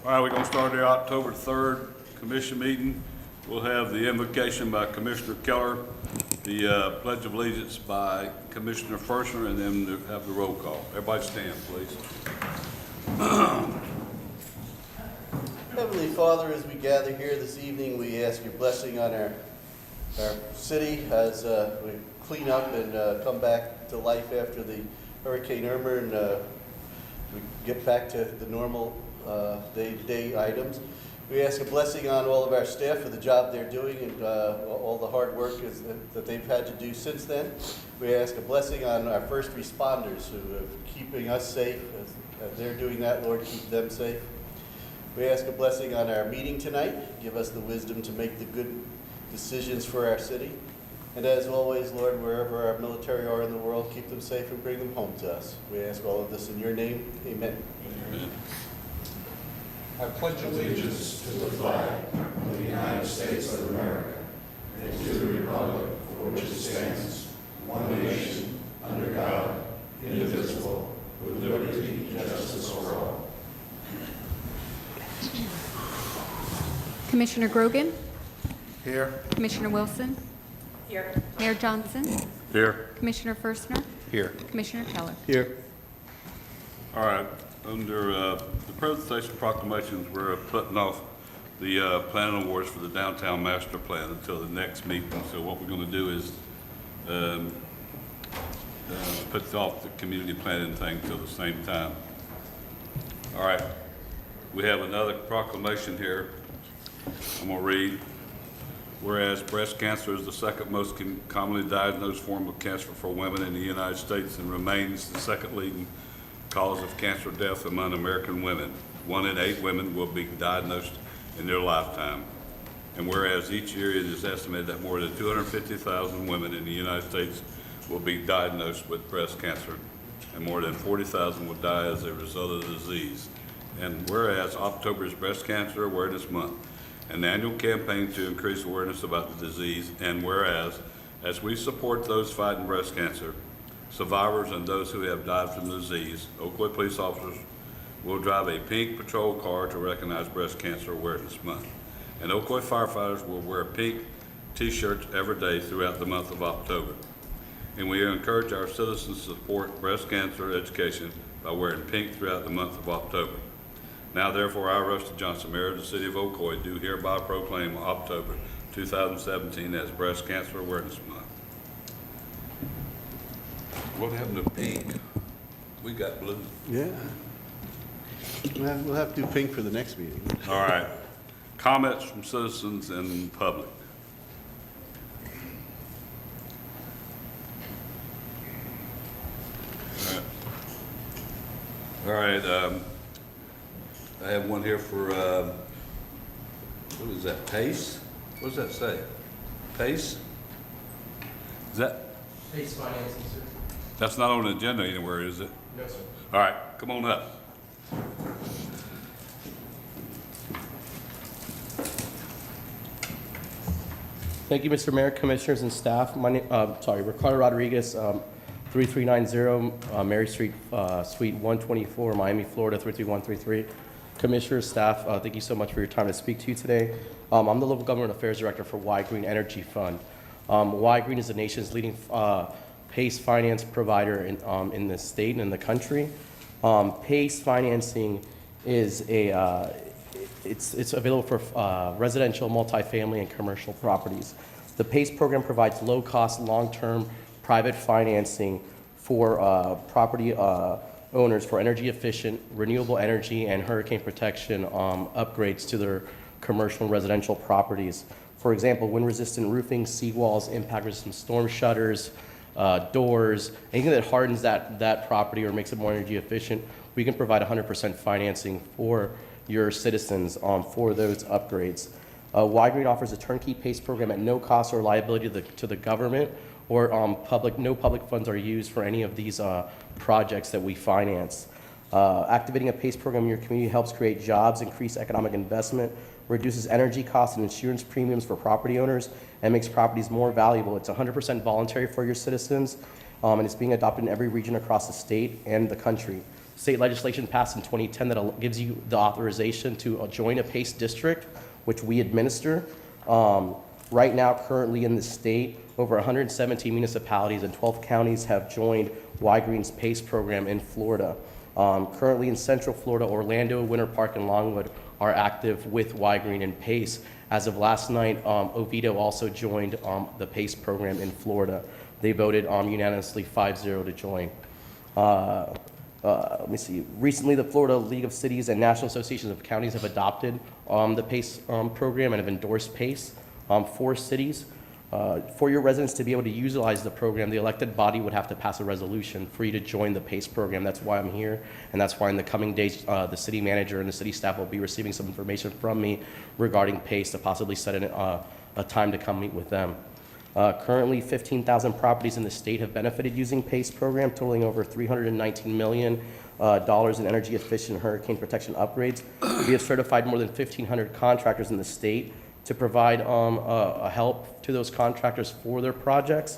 All right, we're going to start the October 3rd commission meeting. We'll have the invocation by Commissioner Keller, the Pledge of Allegiance by Commissioner Fershner, and then have the roll call. Everybody stand, please. Heavenly Father, as we gather here this evening, we ask your blessing on our city as we clean up and come back to life after the Hurricane Irma, and we get back to the normal day-to-day items. We ask a blessing on all of our staff for the job they're doing and all the hard work that they've had to do since then. We ask a blessing on our first responders who are keeping us safe. As they're doing that, Lord, keep them safe. We ask a blessing on our meeting tonight. Give us the wisdom to make the good decisions for our city. And as always, Lord, wherever our military are in the world, keep them safe and bring them home to us. We ask all of this in your name. Amen. Amen. I pledge allegiance to the flag of the United States of America and to the republic for which it stands, one nation, under God, indivisible, with liberty and justice for all. Commissioner Grogan? Here. Commissioner Wilson? Here. Mayor Johnson? Here. Commissioner Fershner? Here. Commissioner Keller? Here. All right, under the presentation proclamations, we're putting off the planning awards for the downtown master plan until the next meeting. So what we're going to do is put off the community planning thing till the same time. All right, we have another proclamation here. I'm going to read. Whereas breast cancer is the second most commonly diagnosed form of cancer for women in the United States and remains the second leading cause of cancer death among American women. 1 in 8 women will be diagnosed in their lifetime. And whereas each year it is estimated that more than 250,000 women in the United States will be diagnosed with breast cancer, and more than 40,000 will die as a result of the disease. And whereas October is Breast Cancer Awareness Month, an annual campaign to increase awareness about the disease, and whereas as we support those fighting breast cancer, survivors and those who have died from the disease, Ocoee police officers will drive a pink patrol car to recognize Breast Cancer Awareness Month. And Ocoee firefighters will wear pink t-shirts every day throughout the month of October. And we encourage our citizens to support breast cancer education by wearing pink throughout the month of October. Now therefore, I, Rusty Johnson, Mayor of the City of Ocoee, do hereby proclaim October 2017 as Breast Cancer Awareness Month. What happened to pink? We got blue. Yeah. We'll have to do pink for the next meeting. All right. Comments from citizens and public. All right. I have one here for, what is that, PACE? What does that say? PACE? Is that? PACE financing, sir. That's not on the agenda anywhere, is it? No, sir. All right, come on up. Thank you, Mr. Mayor, Commissioners, and staff. My name, Ricardo Rodriguez, 3390 Mary Street, Suite 124, Miami, Florida, 33133. Commissioners, staff, thank you so much for your time to speak to you today. I'm the Local Government Affairs Director for Y Green Energy Fund. Y Green is the nation's leading PACE finance provider in the state and in the country. PACE financing is it's available for residential, multifamily, and commercial properties. The PACE program provides low-cost, long-term private financing for property owners for energy-efficient, renewable energy, and hurricane protection upgrades to their commercial and residential properties. For example, wind-resistant roofing, seawalls, impact-resistant storm shutters, doors, anything that hardens that property or makes it more energy efficient, we can provide 100% financing for your citizens for those upgrades. Y Green offers a turnkey PACE program at no cost or liability to the government, or no public funds are used for any of these projects that we finance. Activating a PACE program in your community helps create jobs, increase economic investment, reduces energy costs and insurance premiums for property owners, and makes properties more valuable. It's 100% voluntary for your citizens, and it's being adopted in every region across the state and the country. state legislation passed in 2010 that gives you the authorization to join a PACE district, which we administer. Right now, currently in the state, over 117 municipalities and 12 counties have joined Y-Green's PACE program in Florida. Currently in Central Florida, Orlando, Winter Park, and Longwood are active with Y-Green and PACE. As of last night, Oviedo also joined the PACE program in Florida. They voted unanimously 5-0 to join. Let me see. Recently, the Florida League of Cities and National Associations of Counties have adopted the PACE program and have endorsed PACE for cities. For your residents to be able to utilize the program, the elected body would have to pass a resolution for you to join the PACE program. That's why I'm here, and that's why in the coming days, the city manager and the city staff will be receiving some information from me regarding PACE to possibly set a time to come meet with them. Currently, 15,000 properties in the state have benefited using PACE program, totaling over $319 million in energy efficient hurricane protection upgrades. We have certified more than 1,500 contractors in the state to provide help to those contractors for their projects,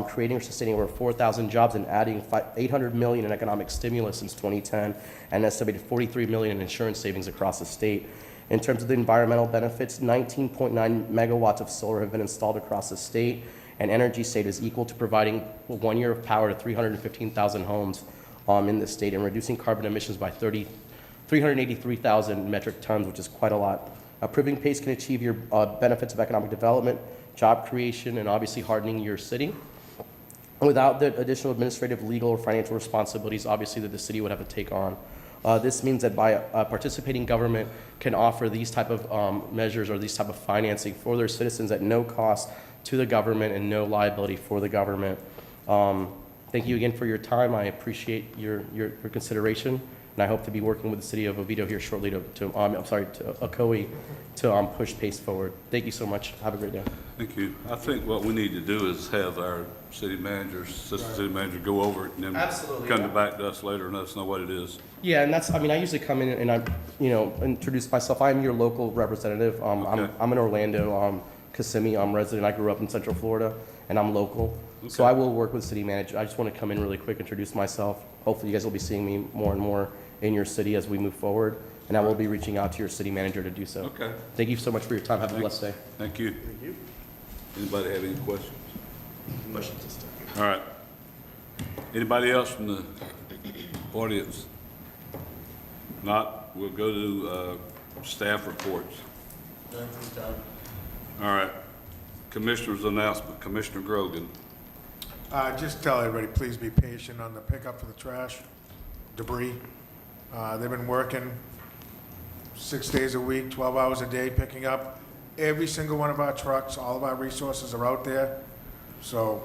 creating or sustaining over 4,000 jobs and adding $800 million in economic stimulus since 2010, and an estimated $43 million in insurance savings across the state. In terms of the environmental benefits, 19.9 megawatts of solar have been installed across the state, and energy saved is equal to providing 1 year of power to 315,000 homes in the state and reducing carbon emissions by 383,000 metric tons, which is quite a lot. Approving PACE can achieve your benefits of economic development, job creation, and obviously hardening your city without the additional administrative, legal, or financial responsibilities, obviously, that the city would have to take on. This means that by participating government can offer these type of measures or these type of financing for their citizens at no cost to the government and no liability for the government. Thank you again for your time. I appreciate your consideration. And I hope to be working with the city of Oviedo here shortly to Ocoee to push PACE forward. Thank you so much. Have a great day. Thank you. I think what we need to do is have our city manager, assistant city manager go over it and then Absolutely, come yeah. back to us later and let us know what it is. Yeah, and I usually come in and I, introduce myself. I'm your local representative. Okay. I'm in Orlando, Kissimmee. I'm resident. I grew up in Central Florida, and I'm local. So Okay. I will work with the city manager. I just want to come in really quick, introduce myself. Hopefully you guys will be seeing me more and more in your city as we move forward, and I will be reaching out to your city manager to do so. Okay. Thank you so much for your time. Have a blessed day. Thank you. Thank you. Anybody have any questions? Questions this time? All right. Anybody else from the audience? Not, we'll go to staff reports. All right. Commissioner's announcement. Commissioner Grogan. Just tell everybody, please be patient on the pickup for the trash, debris. They've been working 6 days a week, 12 hours a day, picking up every single one of our trucks. All of our resources are out there. So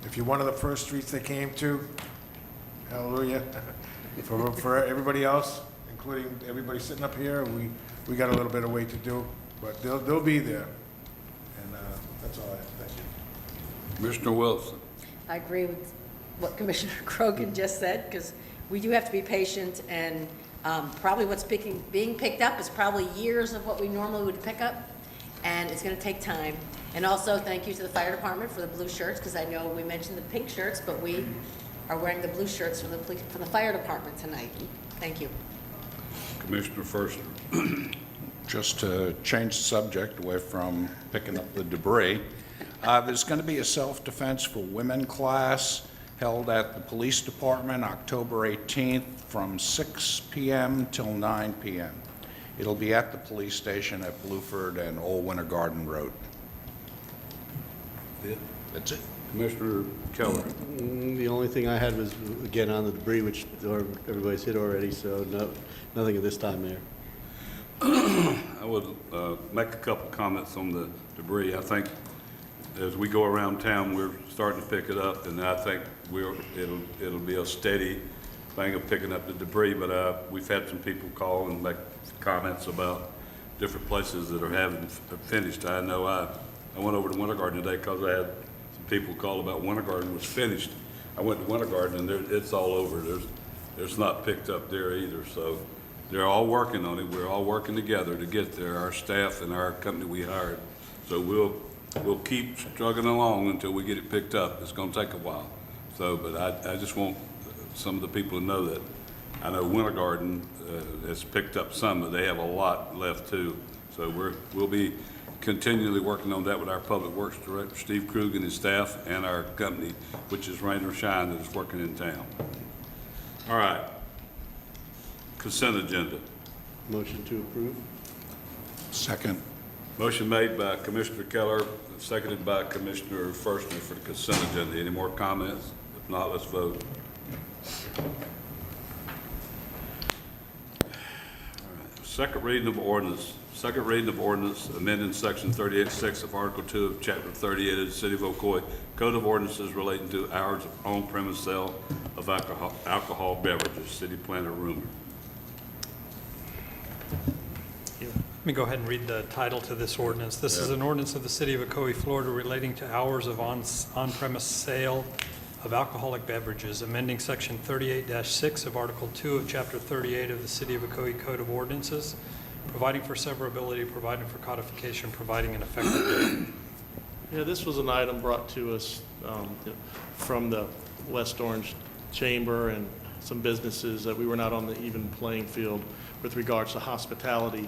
if you're one of the first streets they came to, hallelujah. For everybody else, including everybody sitting up here, we got a little bit of wait to do, but they'll be there. And that's all I have. Thank you. Commissioner Wilson. I agree with what Commissioner Grogan just said, because we do have to be patient, and probably what's being picked up is probably years of what we normally would pick up, and it's going to take time. And also, thank you to the fire department for the blue shirts, because I know we mentioned the pink shirts, but we are wearing the blue shirts from the fire department tonight. Thank you. Commissioner First. Just to change the subject away from picking up the debris, there's going to be a self-defense for women class held at the police department October 18th from 6 p.m. till 9 p.m. It'll be at the police station at Bluford and Old Winter Garden Road. That's it. Commissioner Keller. The only thing I had was, again, on the debris, which everybody's hit already, so nothing at this time there. I would make a couple comments on the debris. I think as we go around town, we're starting to pick it up, and I think it'll be a steady thing of picking up the debris. But we've had some people call and make comments about different places that are having finished. I know I went over to Winter Garden today because I had some people call about Winter Garden was finished. I went to Winter Garden and it's all over. There's not picked up there either. So they're all working on it. We're all working together to get there. Our staff and our company we hired. So we'll keep struggling along until we get it picked up. It's going to take a while. So, but I just want some of the people to know that I know Winter Garden has picked up some, but they have a lot left too. So we'll be continually working on that with our Public Works Director, Steve Krug, and his staff, and our company, which is Rain or Shine, that is working in town. All right. Consent agenda. Motion to approve? Second. Motion made by Commissioner Keller, seconded by Commissioner Firstman for the consent agenda. Any more comments? If not, let's vote. All right. Second reading of ordinance. Second reading of ordinance amending section 38.6 of Article 2 of Chapter 38 of the City of Ocoee Code of Ordinances relating to hours of on-premise sale of alcohol beverages. City Planner Rumor. Let me go ahead and read the title to this ordinance. This is an ordinance of the City of Ocoee, Florida relating to hours of on-premise sale of alcoholic beverages, amending Section 38-6 of Article 2 of Chapter 38 of the City of Ocoee Code of Ordinances, providing for severability, providing for codification, providing an effective date. Yeah, this was an item brought to us from the West Orange Chamber and some businesses that we were not on the even playing field with regards to hospitality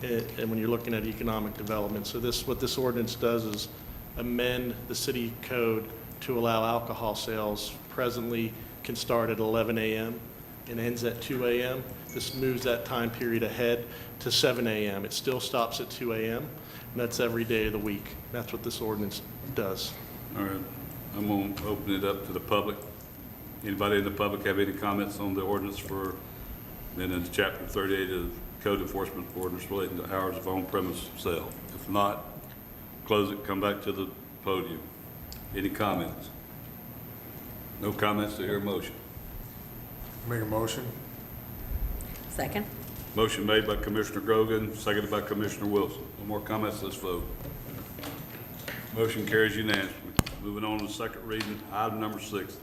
and when you're looking at economic development. So what this ordinance does is amend the city code to allow alcohol sales. Presently can start at 11 a.m. and ends at 2 a.m. This moves that time period ahead to 7 a.m. It still stops at 2 a.m. and that's every day of the week. That's what this ordinance does. All right. I'm going to open it up to the public. Anybody in the public have any comments on the ordinance for amending Chapter 38 of Code Enforcement Ordinance relating to hours of on-premise sale? If not, close it, come back to the podium. Any comments? No comments, to hear a motion. Make a motion? Second? Motion made by Commissioner Grogan, seconded by Commissioner Wilson. No more comments, let's vote. Motion carries unanimously. Moving on to the second reading, item number 6.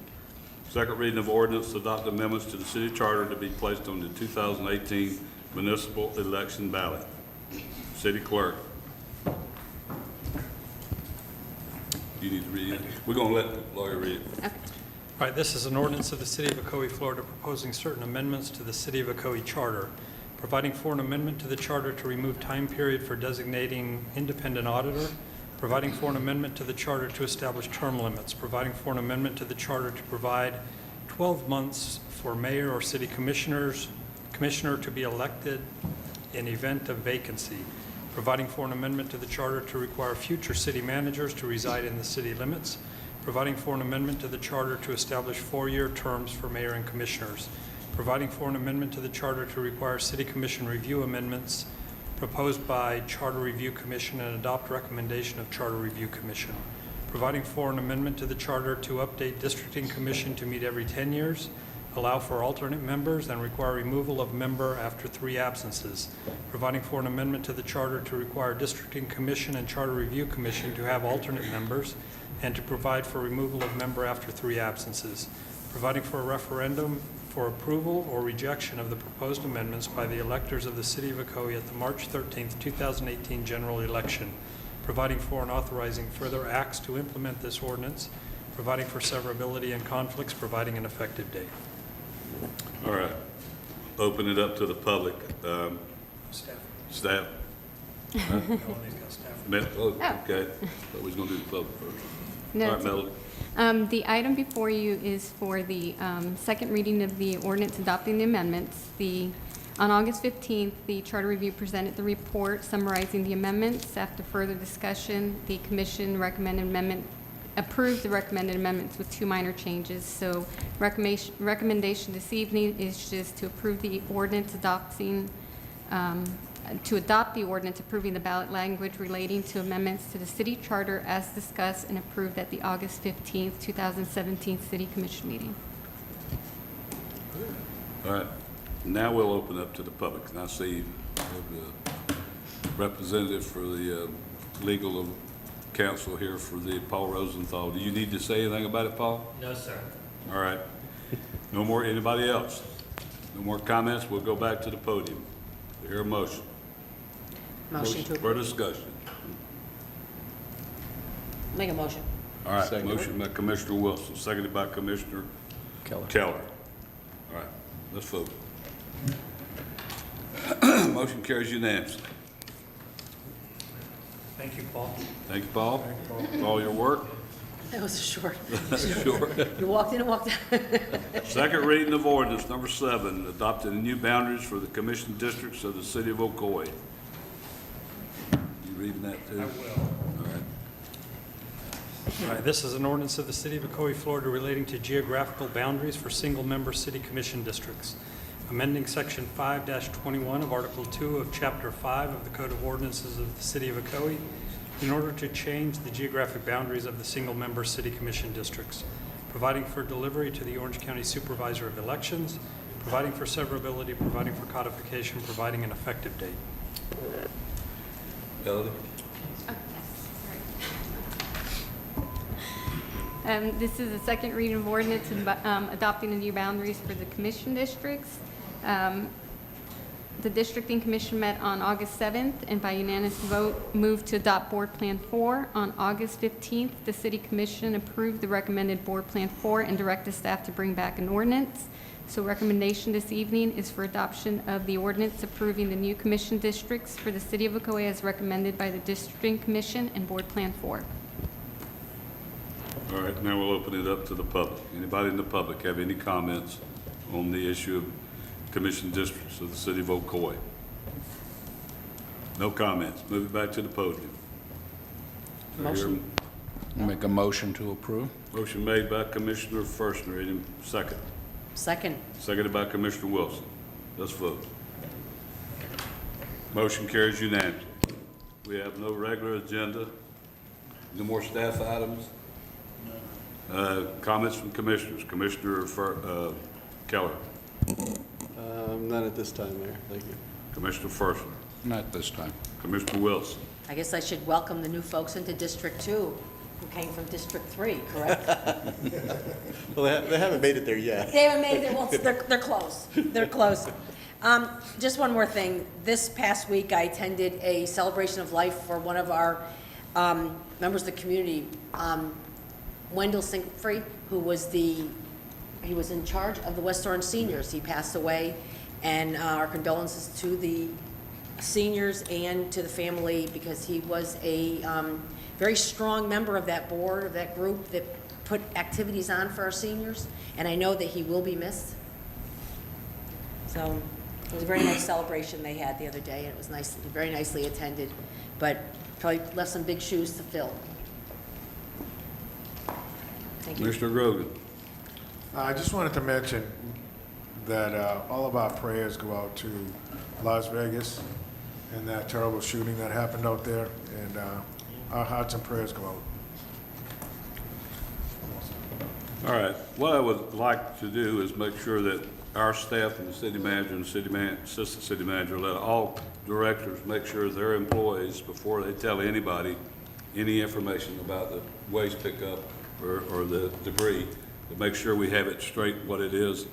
Second reading of ordinance to adopt amendments to the city charter to be placed on the 2018 municipal election ballot. City clerk. You need to read it. We're going to let the lawyer read it. Okay. All right, this is an ordinance of the City of Ocoee, Florida, proposing certain amendments to the City of Ocoee Charter, providing for an amendment to the charter to remove time period for designating independent auditor, providing for an amendment to the charter to establish term limits, providing for an amendment to the charter to provide 12 months for mayor or city commissioner to be elected in event of vacancy, providing for an amendment to the charter to require future city managers to reside in the city limits, providing for an amendment to the charter to establish 4-year terms for mayor and commissioners, providing for an amendment to the charter to require city commission review amendments proposed by Charter Review Commission and adopt recommendation of Charter Review Commission, providing for an amendment to the charter to update districting commission to meet every 10 years, allow for alternate members, and require removal of member after 3 absences, providing for an amendment to the charter to require districting commission and Charter Review Commission to have alternate members, and to provide for removal of member after 3 absences, providing for a referendum for approval or rejection of the proposed amendments by the electors of the City of Ocoee at the March 13th, 2018 general election, providing for and authorizing further acts to implement this ordinance, providing for severability and conflicts, providing an effective date. All right. Open it up to the public. Staff. Staff. Melanie's got staff. Okay. But we're going to do the public first. No, All right, Melody. The item before you is for the second reading of the ordinance adopting the amendments. On August 15th, the Charter Review presented the report summarizing the amendments. After further discussion, the commission approved the recommended amendments with 2 minor changes. So recommendation this evening is just to approve the ordinance to adopt the ordinance approving the ballot language relating to amendments to the city charter as discussed and approved at the August 15th, 2017 City Commission meeting. All right. Now we'll open up to the public. And I see the representative for the legal counsel here for the Paul Rosenthal. Do you need to say anything about it, Paul? No, sir. All right. No more, anybody else? No more comments? We'll go back to the podium. Hear a motion. Motion to For approve. discussion. Make a motion. All right, Second. motion by Commissioner Wilson, seconded by Commissioner Keller. Keller. All right, let's vote. Motion carries unanimously. Thank you, Paul. Thank you, Paul, for all your work. That was a short. Sure. You walked in and walked out. Second reading of ordinance number 7, adopting the new boundaries for the commission districts of the city of Ocoee. You reading that too? I will. All right. All right, this is an ordinance of the City of Ocoee, Florida relating to geographical boundaries for single-member city commission districts, amending Section 5-21 of Article 2 of Chapter 5 of the Code of Ordinances of the City of Ocoee in order to change the geographic boundaries of the single-member city commission districts, providing for delivery to the Orange County Supervisor of Elections, providing for severability, providing for codification, providing an effective date. Melody? This is the second reading of ordinance adopting the new boundaries for the commission districts. The districting commission met on August 7th and by unanimous vote moved to adopt Board Plan 4. On August 15th, the City Commission approved the recommended Board Plan 4 and directed staff to bring back an ordinance. So recommendation this evening is for adoption of the ordinance approving the new commission districts for the City of Ocoee as recommended by the Districting Commission and Board Plan 4. All right, now we'll open it up to the public. Anybody in the public have any comments on the issue of commission districts of the city of Ocoee? No comments. Move it back to the podium. Motion. Make a motion to approve? Motion made by Commissioner Firstner. Any second? Second. Seconded by Commissioner Wilson. Let's vote. Motion carries unanimously. We have no regular agenda. No more staff items? Comments from commissioners. Commissioner Keller. None at this time, Mayor. Thank you. Commissioner Firstner. Not this time. Commissioner Wilson. I guess I should welcome the new folks into District 2 who came from District 3, correct? Well, they haven't made it there yet. They haven't made it there. Well, they're close. They're close. Just one more thing. This past week, I attended a celebration of life for one of our members of the community, Wendell Sinkfree, who was he was in charge of the West Orange seniors. He passed away, and our condolences to the seniors and to the family because he was a very strong member of that board, of that group that put activities on for our seniors, and I know that he will be missed. So it was a very nice celebration they had the other day, and it was nice, very nicely attended, but probably left some big shoes to fill. Thank you. Commissioner Grogan. I just wanted to mention that all of our prayers go out to Las Vegas and that terrible shooting that happened out there, and our hearts and prayers go out. All right, what I would like to do is make sure that our staff and the city manager and assistant city manager let all directors make sure their employees, before they tell anybody any information about the waste pickup or the debris, to make sure we have it straight what it is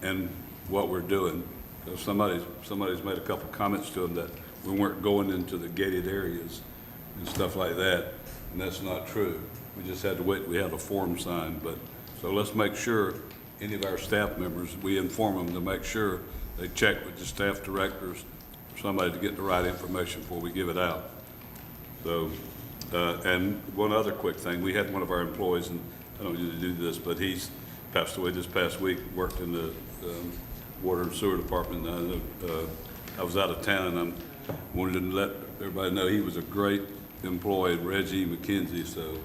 and what we're doing. If somebody's made a couple comments to them that we weren't going into the gated areas and stuff like that, and that's not true. We just had to wait, we had a form signed, but, so let's make sure any of our staff members, we inform them to make sure they check with the staff directors or somebody to get the right information before we give it out. So, and one other quick thing, we had one of our employees, and I don't usually do this, but he's passed away this past week, worked in the water and sewer department. I was out of town, and I wanted to let everybody know he was a great employee, Reggie McKenzie. So,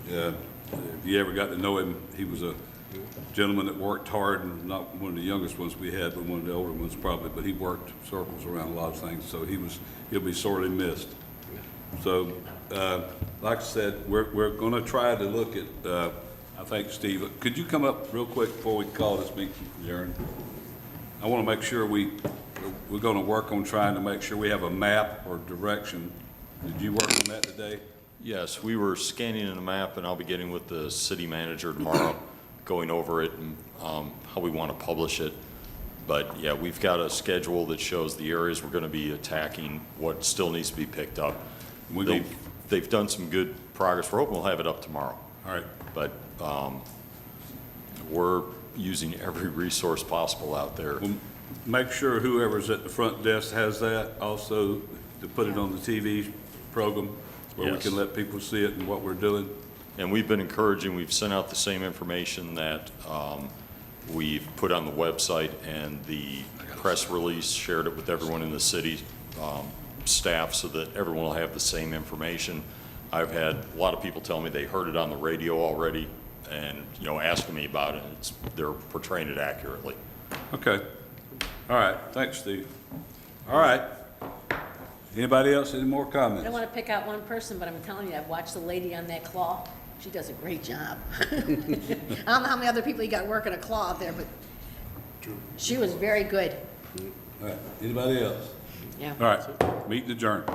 yeah, if you ever got to know him, he was a gentleman that worked hard, and not one of the youngest ones we had, but one of the older ones probably. But he worked circles around a lot of things, so he'll be sorely missed. So, like I said, we're going to try to look at. I think, Steve, could you come up real quick before we call this meeting adjourned? I want to make sure we're going to work on trying to make sure we have a map or direction. Did you work on that today? Yes, we were scanning in a map, and I'll be getting with the city manager tomorrow, going over it and how we want to publish it. But yeah, we've got a schedule that shows the areas we're going to be attacking, what still needs to be picked up. They've done some good progress. We're hoping we'll have it up tomorrow. All right. But we're using every resource possible out there. make sure whoever's at the front desk has that also, to put it on the TV program where we Yes. can let people see it and what we're doing. And we've been encouraging, we've sent out the same information that we've put on the website, and the press release, shared it with everyone in the city staff so that everyone will have the same information. I've had a lot of people tell me they heard it on the radio already and, you know, asking me about it. They're portraying it accurately. Okay. All right, thanks, Steve. All right. Anybody else, any more I comments? don't want to pick out one person, but I'm telling you, I've watched the lady on that claw. She does a great job. I don't know how many other people you got working a claw out there, but she was very good. All right, anybody else? Yeah. All right, meeting adjourned.